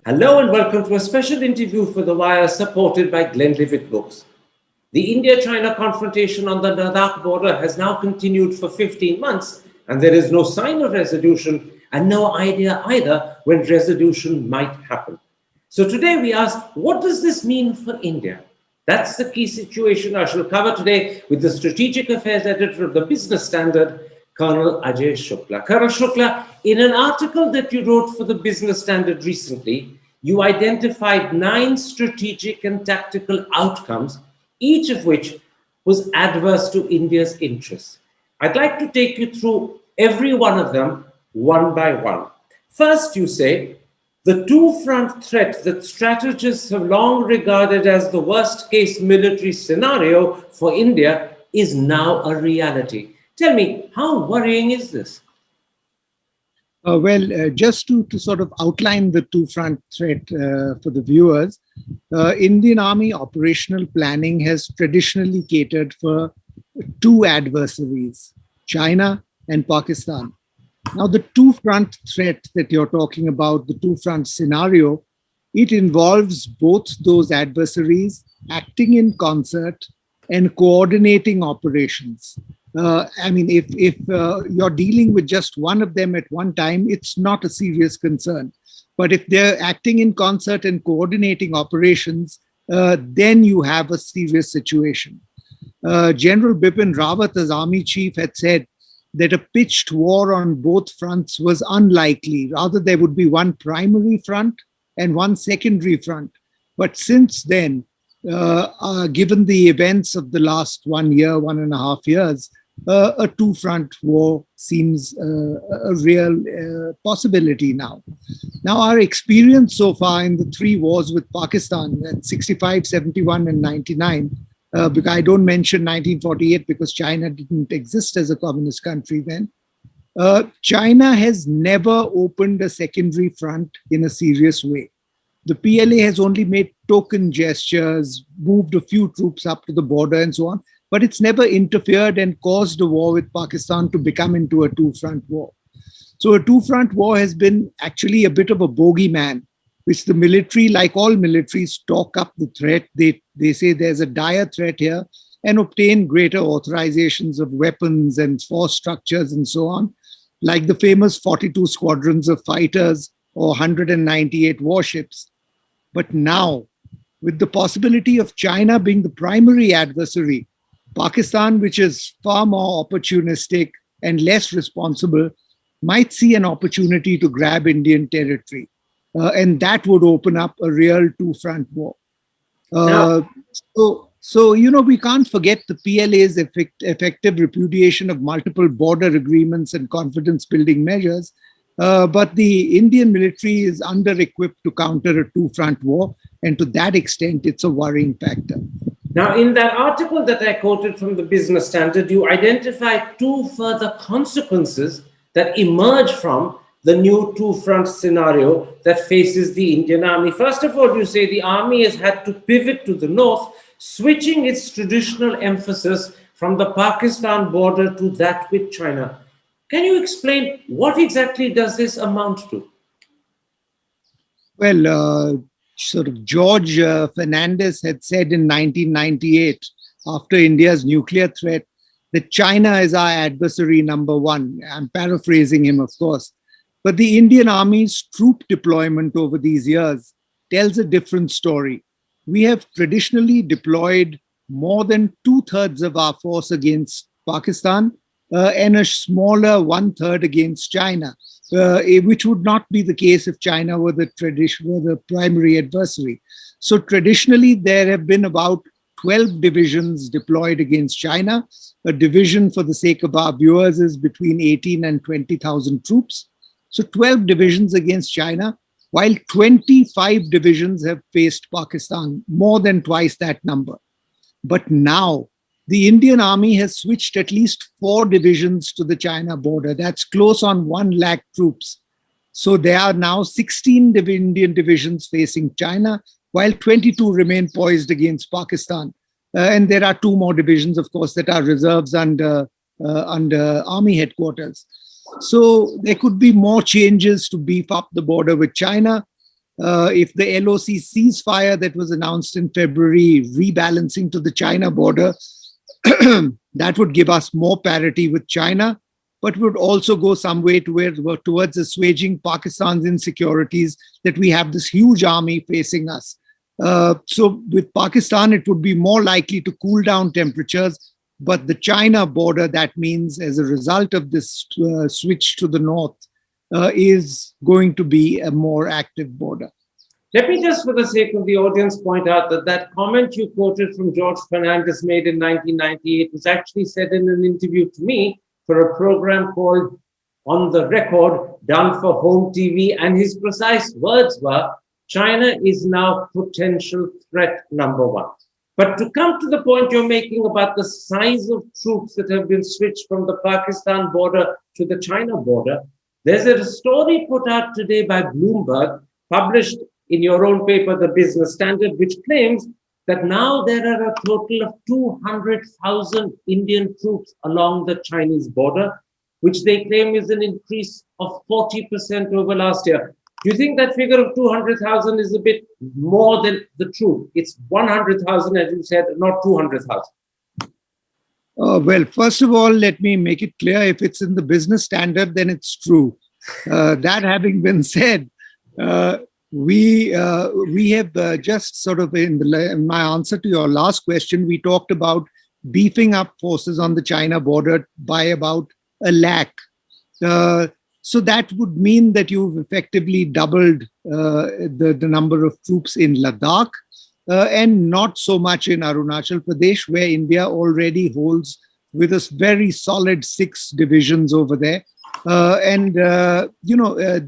Hello and welcome to a special interview for The Wire supported by Glenlivet Books. The India-China confrontation on the Ladakh border has now continued for 15 months and there is no sign of resolution and no idea either when resolution might happen. So today we ask, what does this mean for India? That's the key situation I shall cover today with the Strategic Affairs Editor of the Business Standard, Colonel Ajai Shukla. Colonel Shukla, in an article that you wrote for the Business Standard recently, you identified 9 strategic and tactical outcomes, each of which was adverse to India's interests. I'd like to take you through every one of them one by one. First, you say, the two-front threat that strategists have long regarded as the worst-case military scenario for India is now a reality. Tell me, how worrying is this? Just to sort of outline the two-front threat for the viewers, Indian Army operational planning has traditionally catered for two adversaries, China and Pakistan. Now, the two-front threat that you're talking about, the two-front scenario, it involves both those adversaries acting in concert and coordinating operations. If you're dealing with just one of them at one time, it's not a serious concern. But if they're acting in concert and coordinating operations, then you have a serious situation. General Bipin Rawat, as army chief, had said that a pitched war on both fronts was unlikely. Rather, there would be one primary front and one secondary front. But since then, given the events of the last 1 year, 1.5 years, a two-front war seems a real possibility now. Now, our experience so far in the 3 wars with Pakistan, at 65, 71, and 99, because I don't mention 1948 because China didn't exist as a communist country then. China has never opened a secondary front in a serious way. The PLA has only made token gestures, moved a few troops up to the border and so on, but it's never interfered and caused a war with Pakistan to become into a two-front war. So a two-front war has been actually a bit of a bogeyman, which the military, like all militaries, talk up the threat. They say there's a dire threat here and obtain greater authorizations of weapons and force structures and so on, like the famous 42 squadrons of fighters or 198 warships. But now, with the possibility of China being the primary adversary, Pakistan, which is far more opportunistic and less responsible, might see an opportunity to grab Indian territory. And that would open up a real two-front war. We can't forget the PLA's effective repudiation of multiple border agreements and confidence-building measures. But the Indian military is under-equipped to counter a two-front war. And to that extent, it's a worrying factor. Now, in that article that I quoted from the Business Standard, you identified 2 further consequences that emerge from the new two-front scenario that faces the Indian Army. First of all, you say the Army has had to pivot to the north, switching its traditional emphasis from the Pakistan border to that with China. Can you explain what exactly does this amount to? Well, George Fernandez had said in 1998, after India's nuclear threat, that China is our adversary number 1. I'm paraphrasing him, of course. But the Indian Army's troop deployment over these years tells a different story. We have traditionally deployed more than 2/3 of our force against Pakistan and a smaller 1/3 against China, which would not be the case if China were the primary adversary. So traditionally, there have been about 12 divisions deployed against China. A division, for the sake of our viewers, is between 18 and 20,000 troops. So 12 divisions against China, while 25 divisions have faced Pakistan, more than twice that number. But now, the Indian Army has switched at least 4 divisions to the China border. That's close on 1 lakh troops. So there are now 16 Indian divisions facing China, while 22 remain poised against Pakistan. And there are 2 more divisions, of course, that are reserves under army headquarters. So there could be more changes to beef up the border with China. If the LOC ceasefire that was announced in February, rebalancing to the China border, that would give us more parity with China, but would also go some way towards assuaging Pakistan's insecurities that we have this huge army facing us. So with Pakistan, it would be more likely to cool down temperatures. But the China border, that means as a result of this switch to the north, is going to be a more active border. Let me just, for the sake of the audience, point out that that comment you quoted from George Fernandez made in 1998 was actually said in an interview to me for a program called On the Record, done for Home TV. And his precise words were, China is now potential threat number one. But to come to the point you're making about the size of troops that have been switched from the Pakistan border to the China border, there's a story put out today by Bloomberg, published in your own paper, The Business Standard, which claims that now there are a total of 200,000 Indian troops along the Chinese border, which they claim is an increase of 40% over last year. Do you think that figure of 200,000 is a bit more than the truth? It's 100,000, as you said, not 200,000. Well, first of all, let me make it clear, if it's in the Business Standard, then it's true. That having been said, we have just sort of in my answer to your last question, we talked about beefing up forces on the China border by about 1 lakh. So that would mean that you've effectively doubled the number of troops in Ladakh and not so much in Arunachal Pradesh, where India already holds with us very solid 6 divisions over there.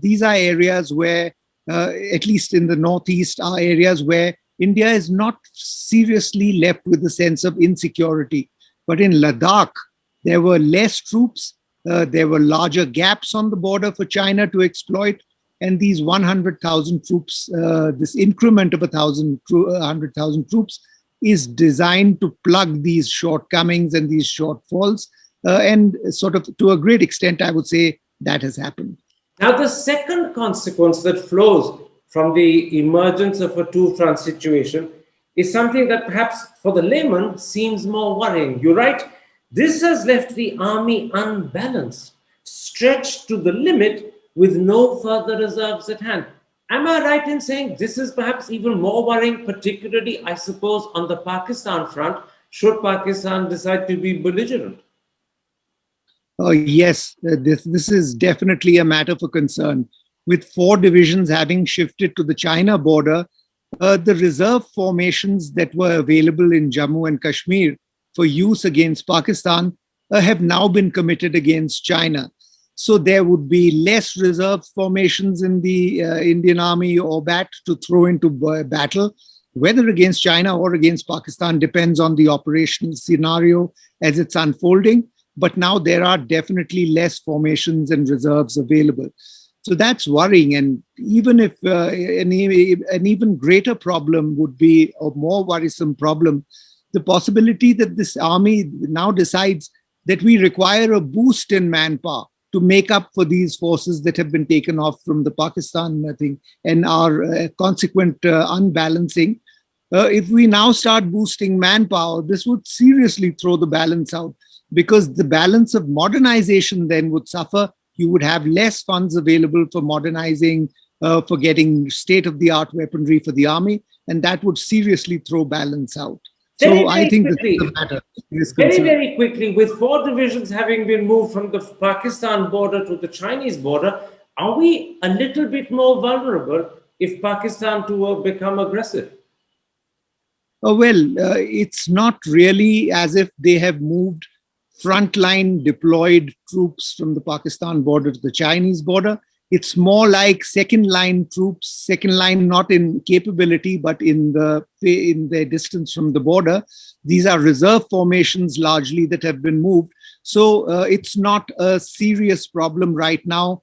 These are areas where, at least in the northeast, are areas where India is not seriously left with a sense of insecurity. But in Ladakh, there were less troops. There were larger gaps on the border for China to exploit. And these 100,000 troops, this increment of 100,000 troops is designed to plug these shortcomings and these shortfalls. And sort of to a great extent, I would say that has happened. Now, the second consequence that flows from the emergence of a two-front situation is something that perhaps for the layman seems more worrying. You write, this has left the army unbalanced, stretched to the limit with no further reserves at hand. Am I right in saying this is perhaps even more worrying, particularly, I suppose, on the Pakistan front, should Pakistan decide to be belligerent? Yes, this is definitely a matter for concern. With 4 divisions having shifted to the China border, the reserve formations that were available in Jammu and Kashmir for use against Pakistan have now been committed against China. So there would be less reserve formations in the Indian Army or BAT to throw into battle, whether against China or against Pakistan, depends on the operational scenario as it's unfolding. But now there are definitely less formations and reserves available. So that's worrying. And even if an even greater problem would be, a more worrisome problem, the possibility that this army now decides that we require a boost in manpower to make up for these forces that have been taken off from the Pakistan thing and our consequent unbalancing. If we now start boosting manpower, this would seriously throw the balance out, because the balance of modernization then would suffer. You would have less funds available for modernizing, for getting state-of-the-art weaponry for the army, and that would seriously throw balance out. So I think this is the matter. Very quickly, with 4 divisions having been moved from the Pakistan border to the Chinese border, are we a little bit more vulnerable if Pakistan to become aggressive? It's not really as if they have moved frontline deployed troops from the Pakistan border to the Chinese border. It's more like second line troops, second line not in capability, but in their distance from the border. These are reserve formations largely that have been moved. So it's not a serious problem right now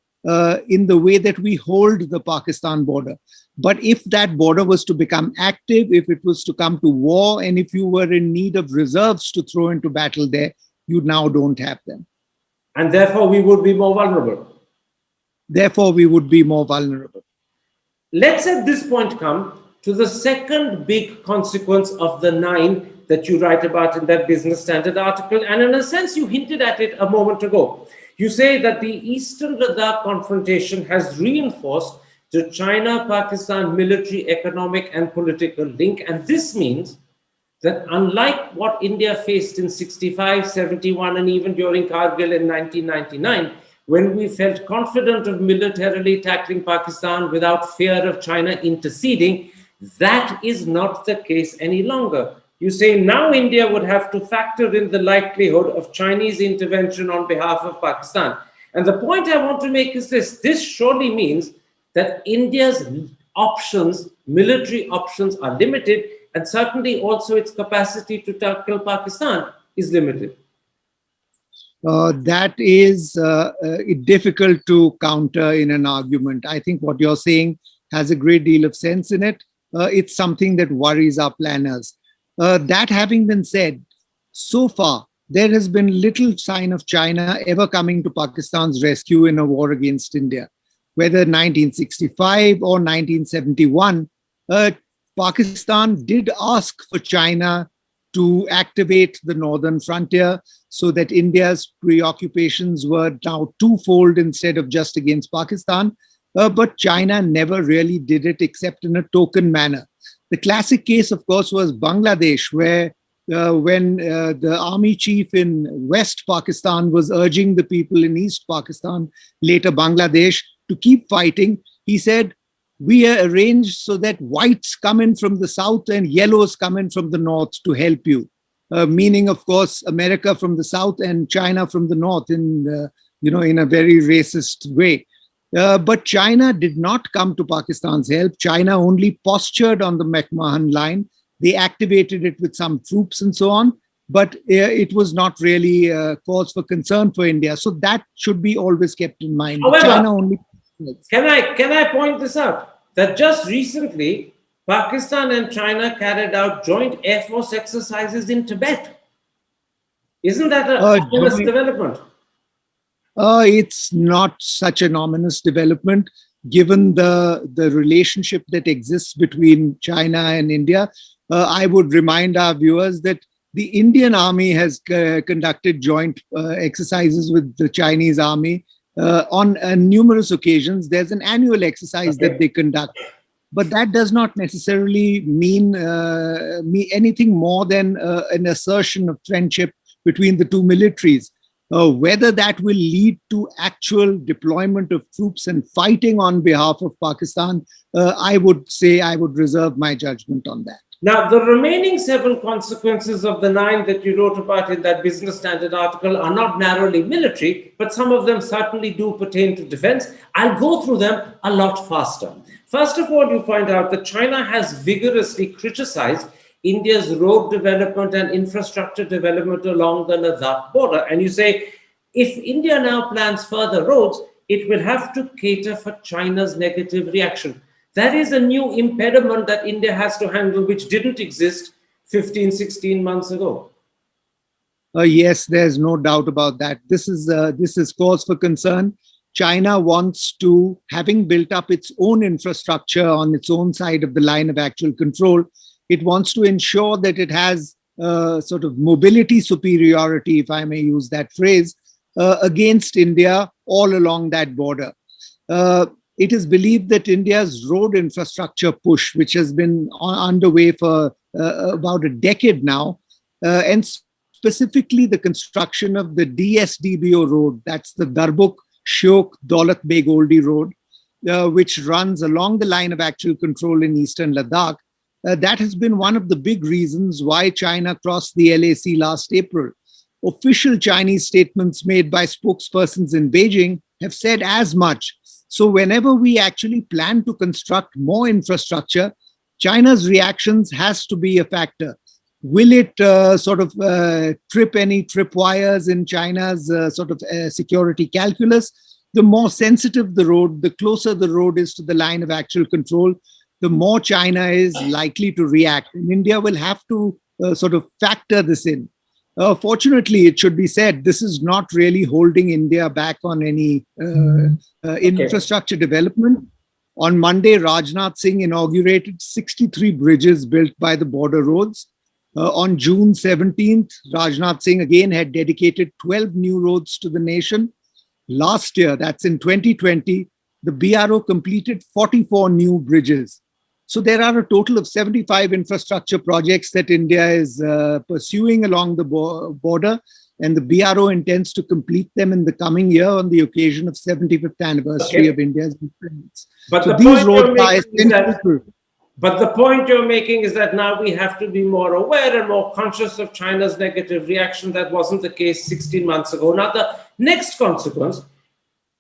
in the way that we hold the Pakistan border. But if that border was to become active, if it was to come to war, and if you were in need of reserves to throw into battle there, you now don't have them. And therefore we would be more vulnerable. Therefore, we would be more vulnerable. Let's at this point come to the second big consequence of the nine that you write about in that Business Standard article. And in a sense, you hinted at it a moment ago. You say that the Eastern Ladakh confrontation has reinforced the China-Pakistan military, economic, and political link. And this means that unlike what India faced in 65, 71, and even during Kargil in 1999, when we felt confident of militarily tackling Pakistan without fear of China interceding, that is not the case any longer. You say now India would have to factor in the likelihood of Chinese intervention on behalf of Pakistan. And the point I want to make is this surely means that India's options, military options, are limited, and certainly also its capacity to tackle Pakistan is limited. That is difficult to counter in an argument. I think what you're saying has a great deal of sense in it. It's something that worries our planners. That having been said, so far, there has been little sign of China ever coming to Pakistan's rescue in a war against India. Whether 1965 or 1971, Pakistan did ask for China to activate the northern frontier so that India's preoccupations were now twofold instead of just against Pakistan. But China never really did it except in a token manner. The classic case, of course, was Bangladesh, where when the army chief in West Pakistan was urging the people in East Pakistan, later Bangladesh, to keep fighting, he said, we are arranged so that whites come in from the south and yellows come in from the north to help you. Meaning, of course, America from the south and China from the north in a very racist way. But China did not come to Pakistan's help. China only postured on the McMahon line. They activated it with some troops and so on, but it was not really a cause for concern for India. So that should be always kept in mind. However, China only. Can I point this out? That just recently, Pakistan and China carried out joint Air Force exercises in Tibet. Isn't that an ominous development? It's not such an ominous development, given the relationship that exists between China and India. I would remind our viewers that the Indian Army has conducted joint exercises with the Chinese Army on numerous occasions. There's an annual exercise that they conduct. But that does not necessarily mean anything more than an assertion of friendship between the two militaries. Whether that will lead to actual deployment of troops and fighting on behalf of Pakistan, I would reserve my judgment on that. Now, the remaining 7 consequences of the 9 that you wrote about in that Business Standard article are not narrowly military, but some of them certainly do pertain to defense. I'll go through them a lot faster. First of all, you point out that China has vigorously criticized India's road development and infrastructure development along the Ladakh border. And you say, if India now plans further roads, it will have to cater for China's negative reaction. That is a new impediment that India has to handle, which didn't exist 15, 16 months ago. Yes, there's no doubt about that. This is cause for concern. China wants to, having built up its own infrastructure on its own side of the line of actual control, it wants to ensure that it has sort of mobility superiority, if I may use that phrase, against India all along that border. It is believed that India's road infrastructure push, which has been underway for about a decade now, and specifically the construction of the DSDBO road, that's the Darbuk Shyok Daulat Beg Oldi road, which runs along the line of actual control in eastern Ladakh. That has been one of the big reasons why China crossed the LAC last April. Official Chinese statements made by spokespersons in Beijing have said as much. So whenever we actually plan to construct more infrastructure, China's reactions has to be a factor. Will it trip any tripwires in China's security calculus? The more sensitive the road, the closer the road is to the line of actual control, the more China is likely to react. And India will have to factor this in. Fortunately, it should be said, this is not really holding India back on any infrastructure development. On Monday, Rajnath Singh inaugurated 63 bridges built by the border roads. On June 17th, Rajnath Singh again had dedicated 12 new roads to the nation. Last year, that's in 2020, the BRO completed 44 new bridges. So there are a total of 75 infrastructure projects that India is pursuing along the border, and the BRO intends to complete them in the coming year on the occasion of 75th anniversary of India's independence. But so the these point roads you're are making is that, essential. but the point you're making is that now we have to be more aware and more conscious of China's negative reaction. That wasn't the case 16 months ago. Now, the next consequence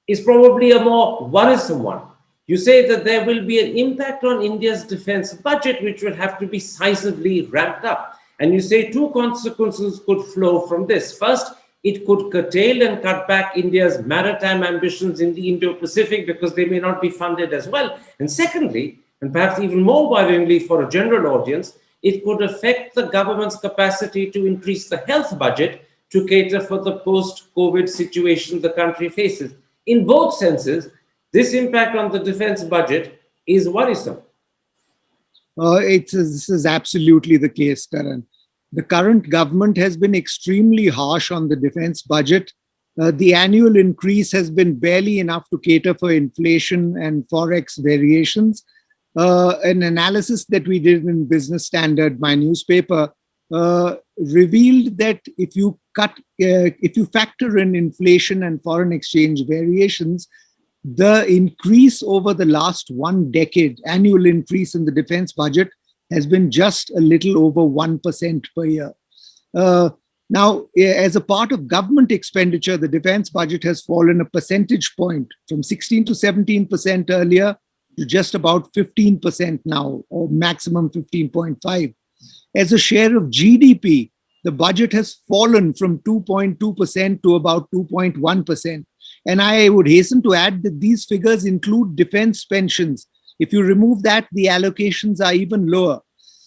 is probably a more worrisome one. You say that there will be an impact on India's defense budget, which will have to be sizably ramped up. And you say two consequences could flow from this. First, it could curtail and cut back India's maritime ambitions in the Indo-Pacific because they may not be funded as well. And secondly, and perhaps even more worryingly for a general audience, it could affect the government's capacity to increase the health budget to cater for the post-COVID situation the country faces. In both senses, this impact on the defense budget is worrisome. This is absolutely the case, Karan. The current government has been extremely harsh on the defense budget. The annual increase has been barely enough to cater for inflation and forex variations. An analysis that we did in Business Standard, my newspaper, revealed that if you factor in inflation and foreign exchange variations, the increase over the last 1 decade, annual increase in the defense budget, has been just a little over 1% per year. Now, as a part of government expenditure, the defense budget has fallen a percentage point from 16 to 17% earlier to just about 15% now, or maximum 15.5. As a share of GDP, the budget has fallen from 2.2% to about 2.1%. And I would hasten to add that these figures include defense pensions. If you remove that, the allocations are even lower.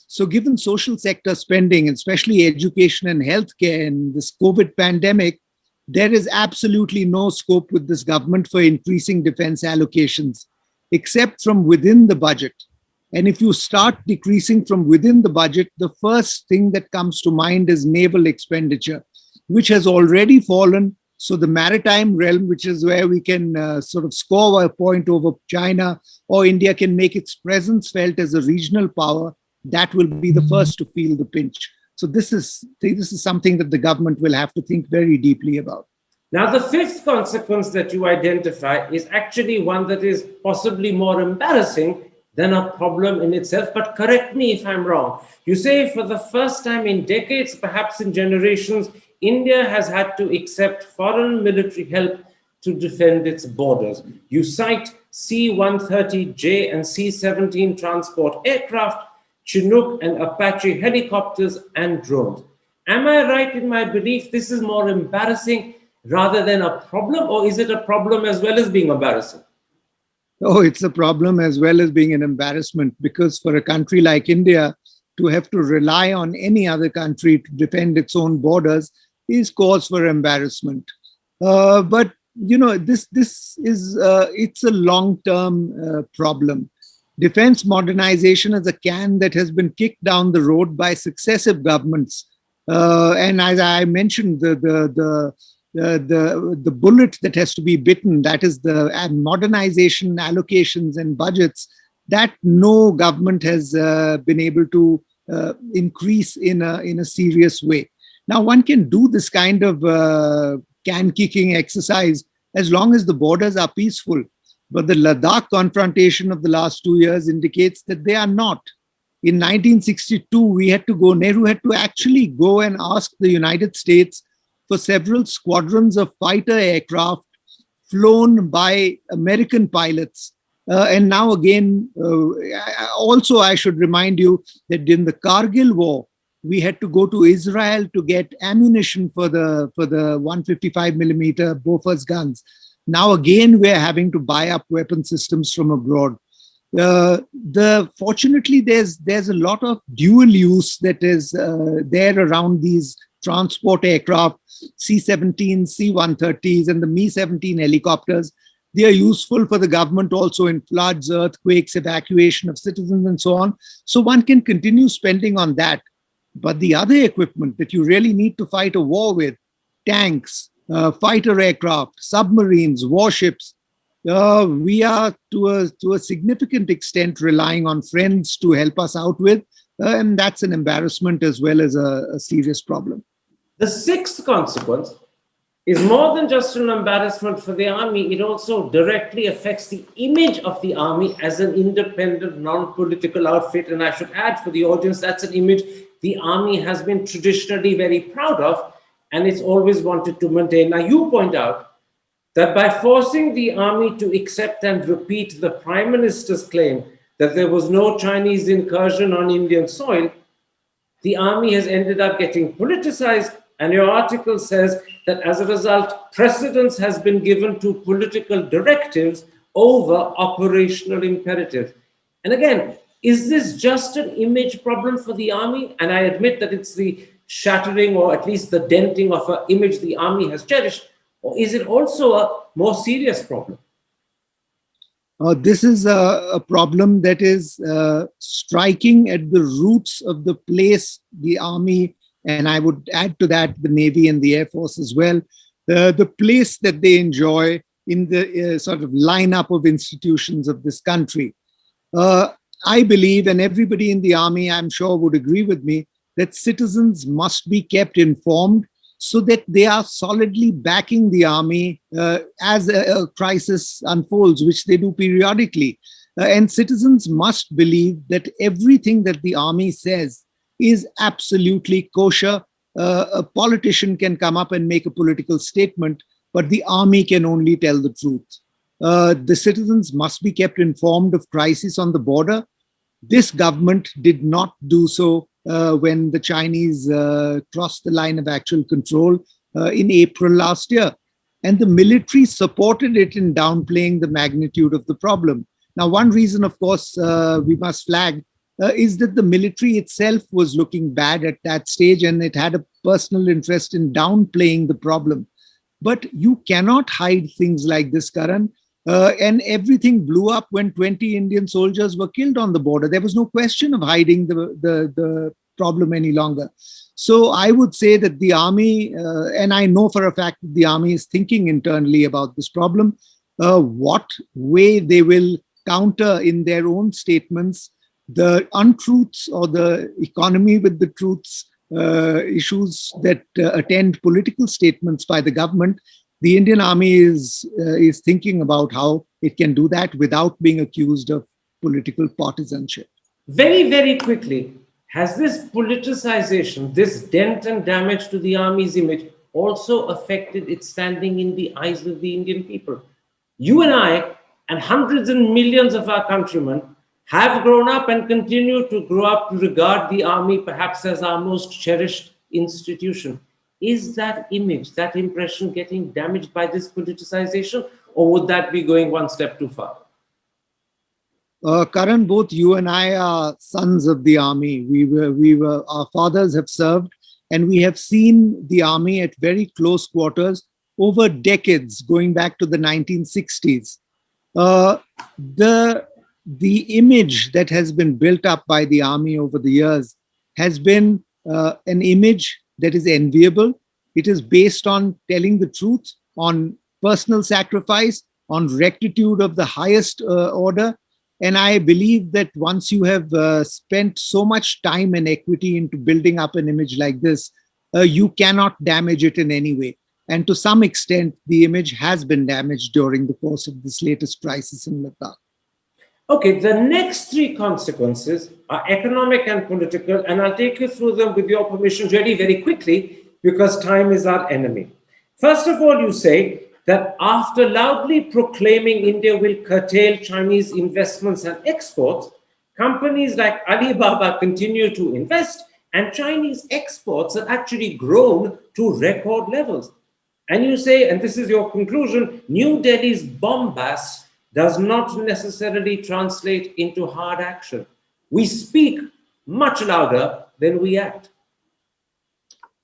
So given social sector spending, especially education and healthcare in this COVID pandemic, there is absolutely no scope with this government for increasing defense allocations, except from within the budget. And if you start decreasing from within the budget, the first thing that comes to mind is naval expenditure, which has already fallen. So the maritime realm, which is where we can sort of score a point over China, or India can make its presence felt as a regional power, that will be the first to feel the pinch. So this is something that the government will have to think very deeply about. Now, the fifth consequence that you identify is actually one that is possibly more embarrassing than a problem in itself. But correct me if I'm wrong. You say for the first time in decades, perhaps in generations, India has had to accept foreign military help to defend its borders. You cite C-130J and C-17 transport aircraft, Chinook and Apache helicopters, and drones. Am I right in my belief this is more embarrassing rather than a problem, or is it a problem as well as being embarrassing? Oh, it's a problem as well as being an embarrassment, because for a country like India to have to rely on any other country to defend its own borders is cause for embarrassment. But you know, this is it's a long-term problem. Defense modernization is a can that has been kicked down the road by successive governments, and as I mentioned, the bullet that has to be bitten, that is the modernization allocations and budgets, that no government has been able to increase in a serious way. Now, one can do this kind of can kicking exercise as long as the borders are peaceful. But the Ladakh confrontation of the last 2 years indicates that they are not. In 1962, Nehru had to actually go and ask the United States for several squadrons of fighter aircraft flown by American pilots. And now again, also I should remind you that in the Kargil war, we had to go to Israel to get ammunition for the 155 millimeter Bofors guns. Now again, we're having to buy up weapon systems from abroad. Fortunately, there's a lot of dual use that is there around these transport aircraft, C-17, C-130s, and the Mi-17 helicopters. They are useful for the government also in floods, earthquakes, evacuation of citizens, and so on. So one can continue spending on that. But the other equipment that you really need to fight a war with, tanks, fighter aircraft, submarines, warships, we are to a significant extent relying on friends to help us out with. And that's an embarrassment as well as a serious problem. The sixth consequence is more than just an embarrassment for the army, it also directly affects the image of the army as an independent, non-political outfit. And I should add for the audience, that's an image the army has been traditionally very proud of, and it's always wanted to maintain. Now, you point out that by forcing the army to accept and repeat the Prime Minister's claim that there was no Chinese incursion on Indian soil, the army has ended up getting politicized. And your article says that as a result, precedence has been given to political directives over operational imperatives. And again, is this just an image problem for the army? And I admit that it's the shattering or at least the denting of an image the army has cherished. Or is it also a more serious problem? This is a problem that is striking at the roots of the place the army, and I would add to that the Navy and the Air Force as well, the place that they enjoy in the sort of lineup of institutions of this country. I believe, and everybody in the army, I'm sure, would agree with me, that citizens must be kept informed so that they are solidly backing the army as a crisis unfolds, which they do periodically. And citizens must believe that everything that the army says is absolutely kosher. A politician can come up and make a political statement, but the army can only tell the truth. The citizens must be kept informed of crisis on the border. This government did not do so when the Chinese crossed the line of actual control in April last year. And the military supported it in downplaying the magnitude of the problem. Now, one reason, of course, we must flag is that the military itself was looking bad at that stage, and it had a personal interest in downplaying the problem. But you cannot hide things like this, Karan. And everything blew up when 20 Indian soldiers were killed on the border. There was no question of hiding the problem any longer. So I would say that the army, and I know for a fact that the army is thinking internally about this problem, what way they will counter in their own statements the untruths or the economy with the truths issues that attend political statements by the government. The Indian Army is thinking about how it can do that without being accused of political partisanship. Very, very quickly, has this politicization, this dent and damage to the army's image also affected its standing in the eyes of the Indian people? You and I and hundreds and millions of our countrymen have grown up and continue to grow up to regard the army perhaps as our most cherished institution. Is that image, that impression getting damaged by this politicization, or would that be going one step too far? Karan, both you and I are sons of the army. Our fathers have served, and we have seen the army at very close quarters over decades, going back to the 1960s. The image that has been built up by the army over the years has been an image that is enviable. It is based on telling the truth, on personal sacrifice, on rectitude of the highest order. And I believe that once you have spent so much time and equity into building up an image like this, you cannot damage it in any way. And to some extent, the image has been damaged during the course of this latest crisis in Ladakh. Okay, the next three consequences are economic and political, and I'll take you through them with your permission really very quickly because time is our enemy. First of all, you say that after loudly proclaiming India will curtail Chinese investments and exports, companies like Alibaba continue to invest, and Chinese exports have actually grown to record levels. And you say, and this is your conclusion, New Delhi's bombast does not necessarily translate into hard action. We speak much louder than we act.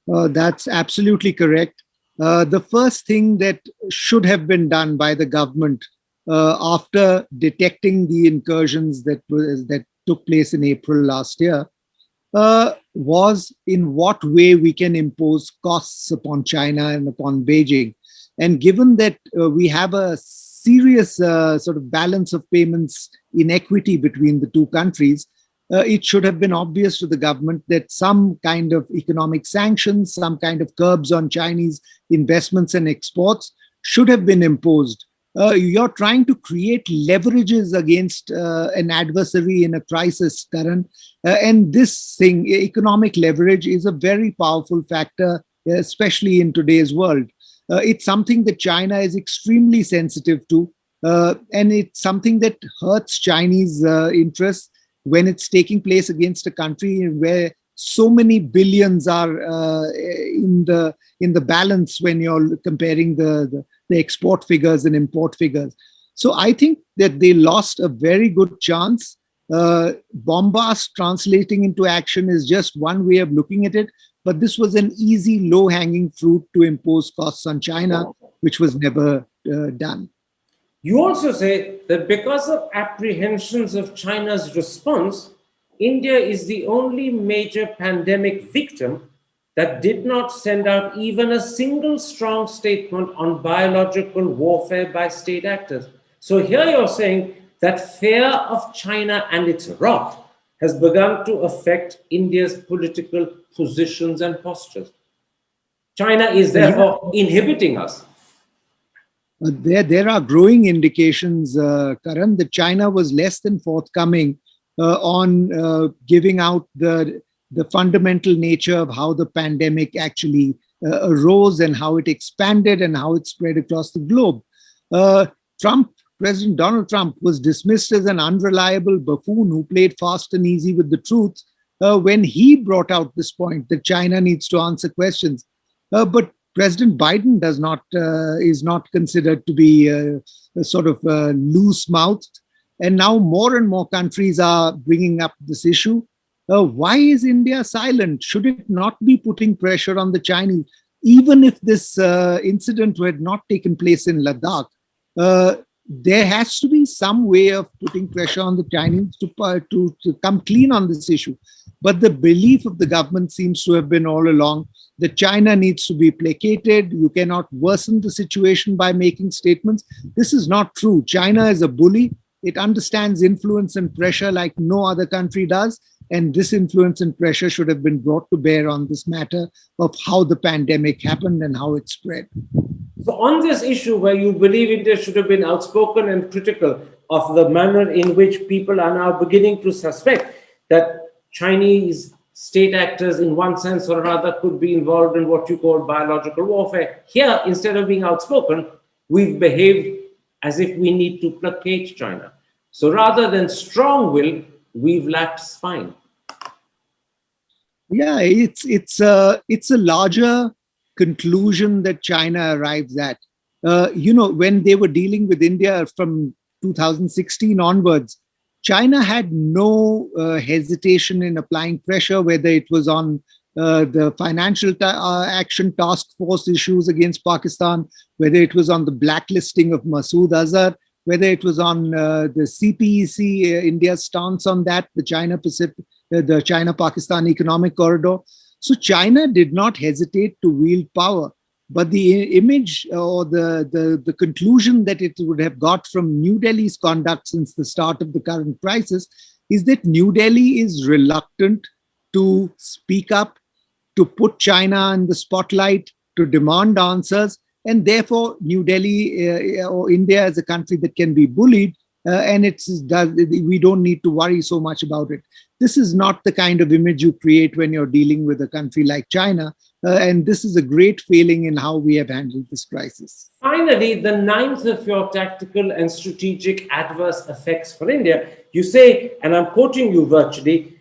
That's absolutely correct. The first thing that should have been done by the government after detecting the incursions that took place in April last year, was in what way we can impose costs upon China and upon Beijing. And given that we have a serious sort of balance of payments inequity between the two countries, it should have been obvious to the government that some kind of economic sanctions, some kind of curbs on Chinese investments and exports should have been imposed. You're trying to create leverages against an adversary in a crisis, Karan. And this thing, economic leverage, is a very powerful factor, especially in today's world. It's something that China is extremely sensitive to, and it's something that hurts Chinese interests when it's taking place against a country where so many billions are in the balance when you're comparing the export figures and import figures. So I think that they lost a very good chance. Bombast translating into action is just one way of looking at it, but this was an easy, low-hanging fruit to impose costs on China, which was never done. You also say that because of apprehensions of China's response, India is the only major pandemic victim that did not send out even a single strong statement on biological warfare by state actors. So here you're saying that fear of China and its wrath has begun to affect India's political positions and postures. China is therefore inhibiting us. There are growing indications, Karan, that China was less than forthcoming on giving out the fundamental nature of how the pandemic actually arose and how it expanded and how it spread across the globe. President Donald Trump was dismissed as an unreliable buffoon who played fast and easy with the truth when he brought out this point that China needs to answer questions. But President Biden is not considered to be a sort of loose-mouthed, and now more and more countries are bringing up this issue. Why is India silent? Should it not be putting pressure on the Chinese, even if this incident had not taken place in Ladakh? There has to be some way of putting pressure on the Chinese to come clean on this issue. But the belief of the government seems to have been all along that China needs to be placated. You cannot worsen the situation by making statements. This is not true. China is a bully. It understands influence and pressure like no other country does. And this influence and pressure should have been brought to bear on this matter of how the pandemic happened and how it spread. So on this issue where you believe India should have been outspoken and critical of the manner in which people are now beginning to suspect that Chinese state actors in one sense or another could be involved in what you call biological warfare, here, instead of being outspoken, we've behaved as if we need to placate China. So rather than strong will, we've lacked spine. Yeah, it's a larger conclusion that China arrives at. When they were dealing with India from 2016 onwards, China had no hesitation in applying pressure, whether it was on the financial action task force issues against Pakistan, whether it was on the blacklisting of Masood Azhar, whether it was on the CPEC, India's stance on that, the China-Pakistan Economic Corridor. So China did not hesitate to wield power. But the image or the conclusion that it would have got from New Delhi's conduct since the start of the current crisis is that New Delhi is reluctant to speak up, to put China in the spotlight, to demand answers, and therefore New Delhi or India is a country that can be bullied, and we don't need to worry so much about it. This is not the kind of image you create when you're dealing with a country like China. And this is a great failing in how we have handled this crisis. Finally, the ninth of your tactical and strategic adverse effects for India, you say, and I'm quoting you virtually,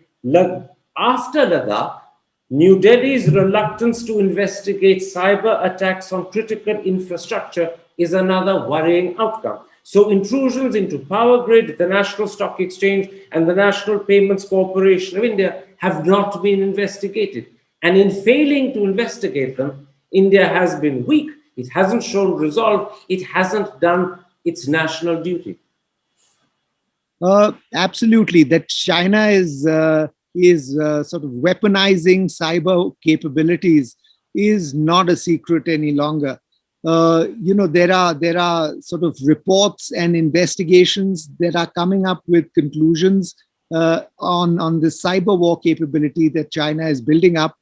after Ladakh, New Delhi's reluctance to investigate cyber attacks on critical infrastructure is another worrying outcome. So intrusions into Power Grid, the National Stock Exchange, and the National Payments Corporation of India have not been investigated. And in failing to investigate them, India has been weak. It hasn't shown resolve. It hasn't done its national duty? Absolutely, that China is sort of weaponizing cyber capabilities is not a secret any longer. There are sort of reports and investigations that are coming up with conclusions on the cyber war capability that China is building up.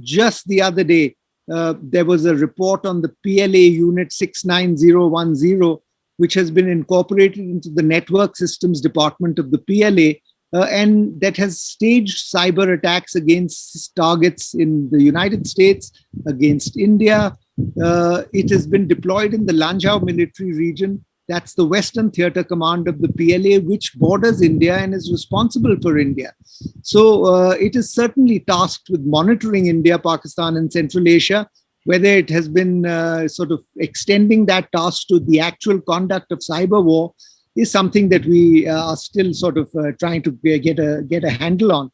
Just the other day, there was a report on the PLA unit 69010, which has been incorporated into the network systems department of the PLA, and that has staged cyber attacks against targets in the United States, against India. It has been deployed in the Lanzhou military region. That's the Western Theatre Command of the PLA, which borders India and is responsible for India. So it is certainly tasked with monitoring India, Pakistan, and Central Asia. Whether it has been sort of extending that task to the actual conduct of cyber war is something that we are still sort of trying to get a handle on.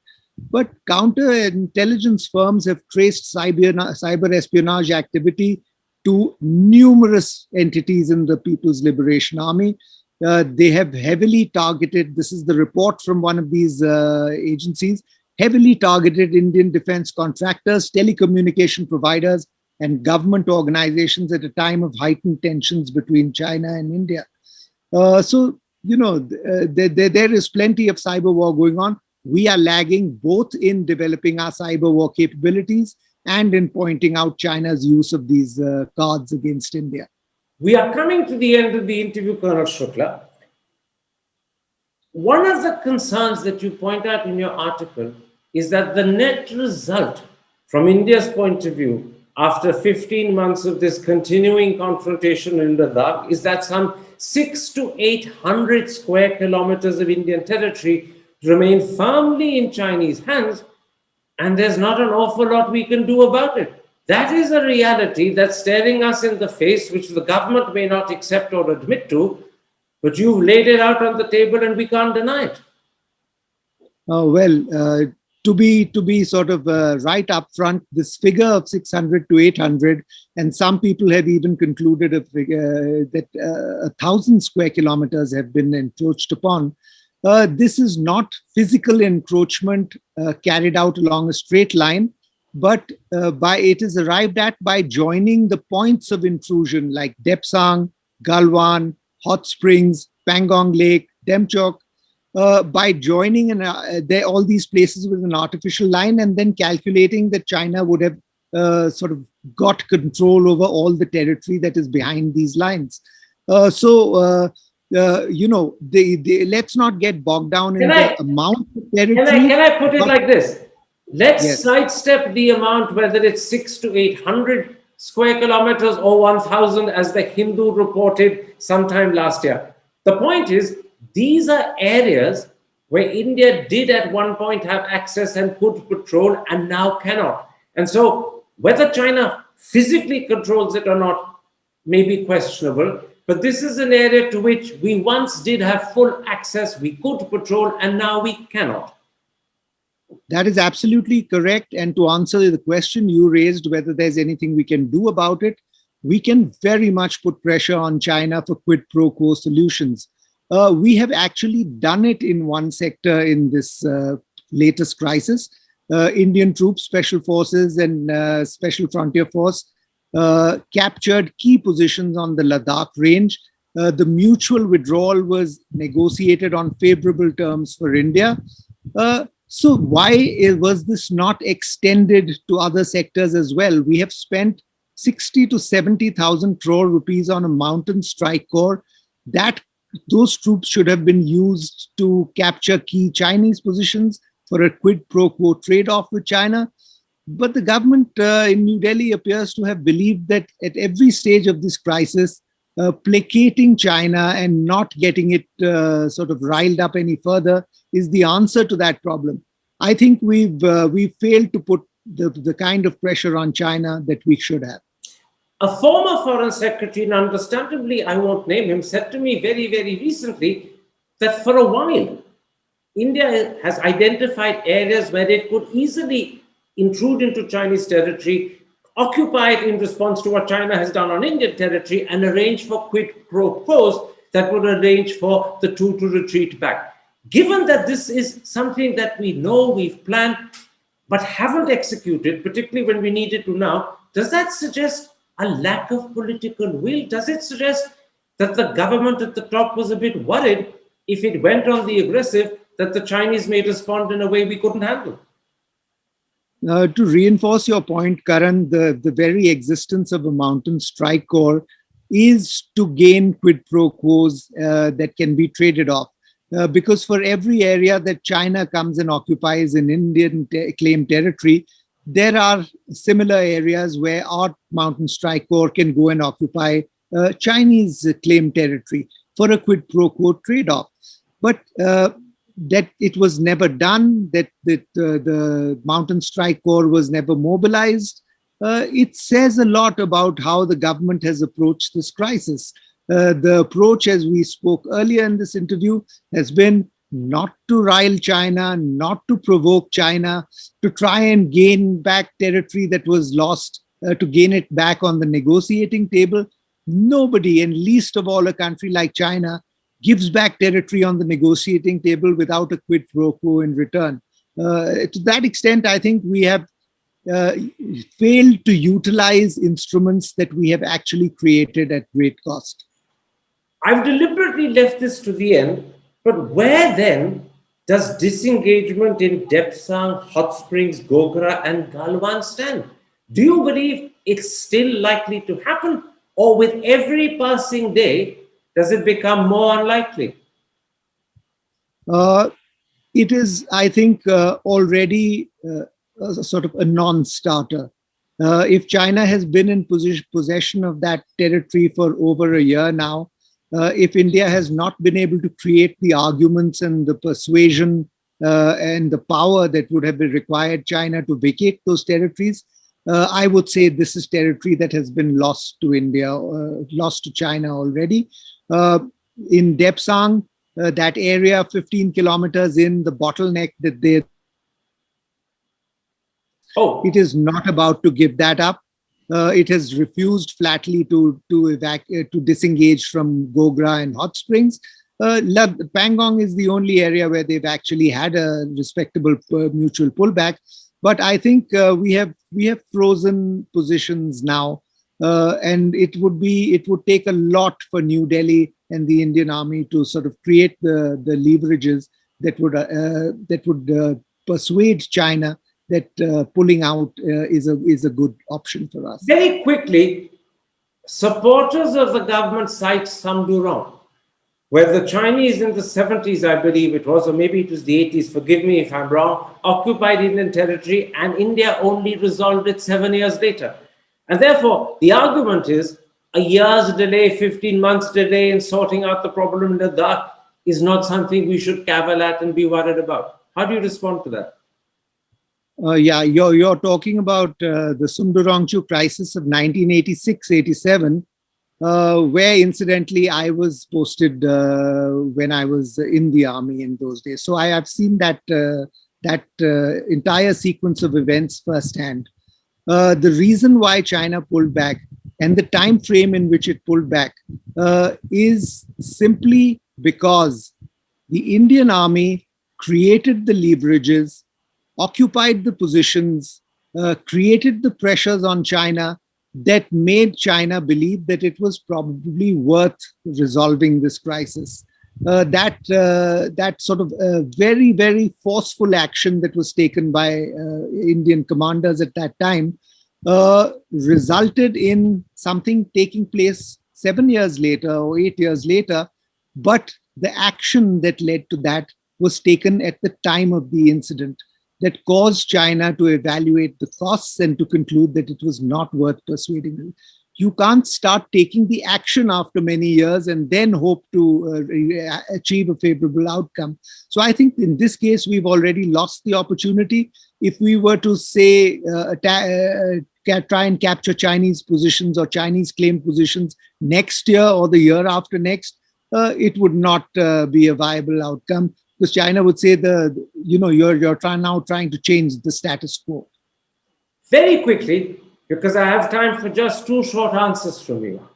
But counterintelligence firms have traced cyber espionage activity to numerous entities in the People's Liberation Army. They have heavily targeted, this is the report from one of these agencies, heavily targeted Indian defense contractors, telecommunication providers, and government organizations at a time of heightened tensions between China and India. There is plenty of cyber war going on. We are lagging both in developing our cyber war capabilities and in pointing out China's use of these cards against India. We are coming to the end of the interview, Colonel Shukla. One of the concerns that you point out in your article is that the net result from India's point of view after 15 months of this continuing confrontation in Ladakh is that some 600 to 800 square kilometers of Indian territory remain firmly in Chinese hands, and there's not an awful lot we can do about it. That is a reality that's staring us in the face, which the government may not accept or admit to, but you've laid it out on the table and we can't deny it. To be sort of right up front, this figure of 600 to 800, and some people have even concluded that 1,000 square kilometers have been encroached upon. This is not physical encroachment carried out along a straight line, but it is arrived at by joining the points of intrusion like Depsang, Galwan, Hot Springs, Pangong Lake, Demchok, by joining all these places with an artificial line and then calculating that China would have sort of got control over all the territory that is behind these lines. Let's not get bogged down in the amount of territory. Can I put it like this? Let's sidestep the amount, whether it's 600 to 800 square kilometers or 1,000, as the Hindu reported sometime last year. The point is, these are areas where India did at one point have access and could patrol and now cannot. And so whether China physically controls it or not may be questionable, but this is an area to which we once did have full access, we could patrol, and now we cannot. That is absolutely correct. And to answer the question you raised, whether there's anything we can do about it, we can very much put pressure on China for quid pro quo solutions. We have actually done it in one sector in this latest crisis. Indian troops, special forces, and special frontier force captured key positions on the Ladakh range. The mutual withdrawal was negotiated on favorable terms for India. So why was this not extended to other sectors as well? We have spent 60 to 70,000 crore rupees on a mountain strike corps. Those troops should have been used to capture key Chinese positions for a quid pro quo trade-off with China. But the government in New Delhi appears to have believed that at every stage of this crisis, placating China and not getting it sort of riled up any further is the answer to that problem. I think we've failed to put the kind of pressure on China that we should have. A former foreign secretary, and understandably I won't name him, said to me very, very recently that for a while, India has identified areas where it could easily intrude into Chinese territory occupy it in response to what China has done on Indian territory, and arrange for quid pro quos that would arrange for the two to retreat back. Given that this is something that we know, we've planned, but haven't executed, particularly when we need it to now, does that suggest a lack of political will? Does it suggest that the government at the top was a bit worried if it went on the aggressive, that the Chinese may respond in a way we couldn't handle? To reinforce your point, Karan, the very existence of a mountain strike corps is to gain quid pro quos that can be traded off. Because for every area that China comes and occupies in Indian claimed territory, there are similar areas where our mountain strike corps can go and occupy Chinese claimed territory for a quid pro quo trade-off. But that it was never done, that the mountain strike corps was never mobilized, it says a lot about how the government has approached this crisis. The approach, as we spoke earlier in this interview, has been not to rile China, not to provoke China, to try and gain back territory that was lost, to gain it back on the negotiating table. Nobody, and least of all a country like China, gives back territory on the negotiating table without a quid pro quo in return. To that extent, I think we have failed to utilize instruments that we have actually created at great cost. I've deliberately left this to the end, but where then does disengagement in Depsang, Hot Springs, Gogra, and Galwan stand? Do you believe it's still likely to happen, or with every passing day, does it become more unlikely? It is, I think, already sort of a non-starter. If China has been in possession of that territory for over a year now, if India has not been able to create the arguments and the persuasion and the power that would have been required China to vacate those territories, I would say this is territory that has been lost to India, lost to China already. In Depsang, that area 15 kilometers in, the bottleneck that they... It is not about to give that up. It has refused flatly to disengage from Gogra and Hot Springs. Pangong is the only area where they've actually had a respectable mutual pullback. But I think we have frozen positions now, and it would take a lot for New Delhi and the Indian Army to sort of create the leverages that would persuade China that pulling out is a good option for us. Very quickly, supporters of the government cite Samdurong, where the Chinese in the 70s, I believe it was, or maybe it was the 80s, forgive me if I'm wrong, occupied Indian territory, and India only resolved it 7 years later. And therefore, the argument is a year's delay, 15 months delay in sorting out the problem in Ladakh is not something we should cavil at and be worried about. How do you respond to that? Yeah, you're talking about the Sumdurongchu crisis of 1986-87, where incidentally I was posted when I was in the army in those days. So I have seen that entire sequence of events firsthand. The reason why China pulled back and the time frame in which it pulled back is simply because the Indian army created the leverages, occupied the positions, created the pressures on China that made China believe that it was probably worth resolving this crisis. That sort of very, very forceful action that was taken by Indian commanders at that time resulted in something taking place 7 years later or 8 years later. But the action that led to that was taken at the time of the incident, that caused China to evaluate the costs and to conclude that it was not worth persuading them. You can't start taking the action after many years and then hope to achieve a favorable outcome. So I think in this case, we've already lost the opportunity. If we were to say, try and capture Chinese positions or Chinese claimed positions next year or the year after next, it would not be a viable outcome. Because China would say you're now trying to change the status quo. Very quickly, because I have time for just two short answers from you.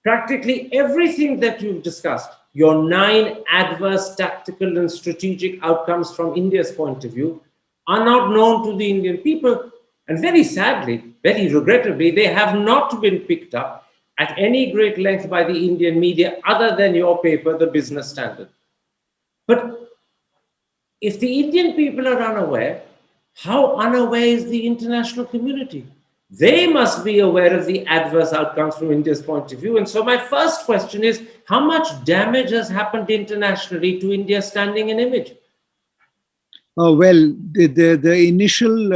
Practically everything that you've discussed, your 9 adverse tactical and strategic outcomes from India's point of view, are not known to the Indian people. And very sadly, very regrettably, they have not been picked up at any great length by the Indian media other than your paper, the Business Standard. But if the Indian people are unaware, how unaware is the international community? They must be aware of the adverse outcomes from India's point of view. And so my first question is, how much damage has happened internationally to India's standing and image? Well, the initial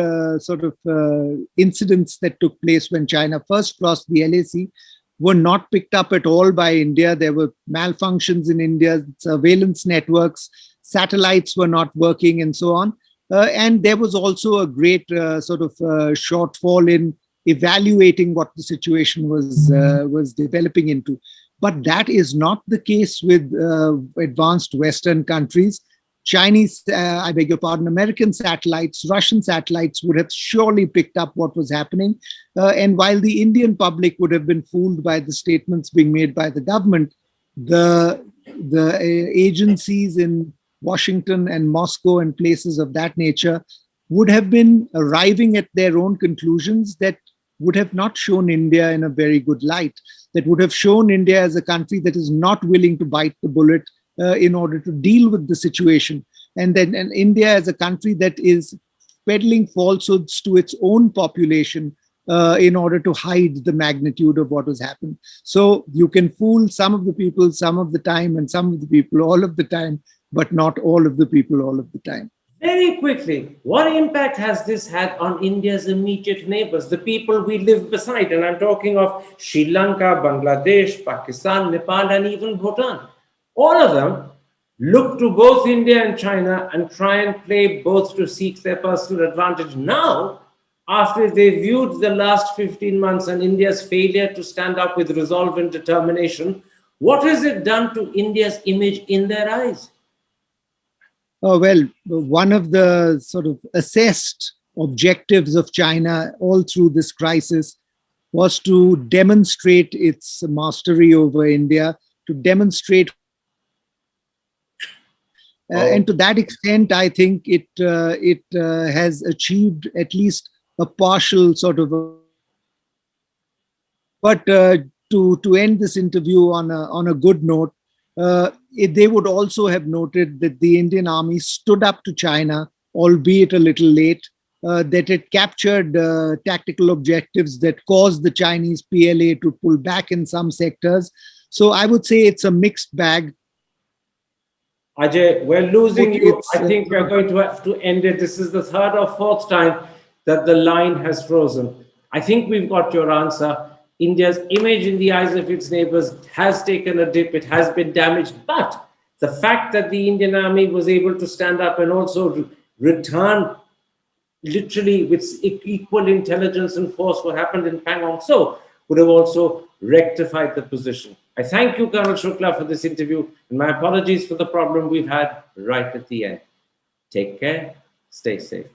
incidents that took place when China first crossed the LAC were not picked up at all by India. There were malfunctions in India, surveillance networks, satellites were not working, and so on. And there was also a great shortfall in evaluating what the situation was developing into. But that is not the case with advanced Western countries. Chinese, I beg your pardon, American satellites, Russian satellites would have surely picked up what was happening. And while the Indian public would have been fooled by the statements being made by the government, the agencies in Washington and Moscow and places of that nature would have been arriving at their own conclusions that would have not shown India in a very good light, that would have shown India as a country that is not willing to bite the bullet in order to deal with the situation. And India as a country that is peddling falsehoods to its own population in order to hide the magnitude of what has happened. So you can fool some of the people some of the time and some of the people all of the time, but not all of the people all of the time. Very quickly, what impact has this had on India's immediate neighbors, the people we live beside? And I'm talking of Sri Lanka, Bangladesh, Pakistan, Nepal, and even Bhutan. All of them look to both India and China and try and play both to seek their personal advantage. Now, after they viewed the last 15 months and India's failure to stand up with resolve and determination, what has it done to India's image in their eyes? Oh, well, one of the sort of assessed objectives of China all through this crisis was to demonstrate its mastery over India, to demonstrate. And to that extent, I think it has achieved at least a partial sort of. But to end this interview on a good note, they would also have noted that the Indian army stood up to China, albeit a little late, that it captured tactical objectives that caused the Chinese PLA to pull back in some sectors. So I would say it's a mixed bag. Ajay, we're losing you. I think we're going to have to end it. This is the 3rd or 4th time that the line has frozen. I think we've got your answer. India's image in the eyes of its neighbors has taken a dip. It has been damaged. But the fact that the Indian army was able to stand up and also return literally with equal intelligence and force what happened in Pangong So would have also rectified the position. I thank you, Colonel Shukla, for this interview, and my apologies for the problem we've had right at the end. Take care, stay safe.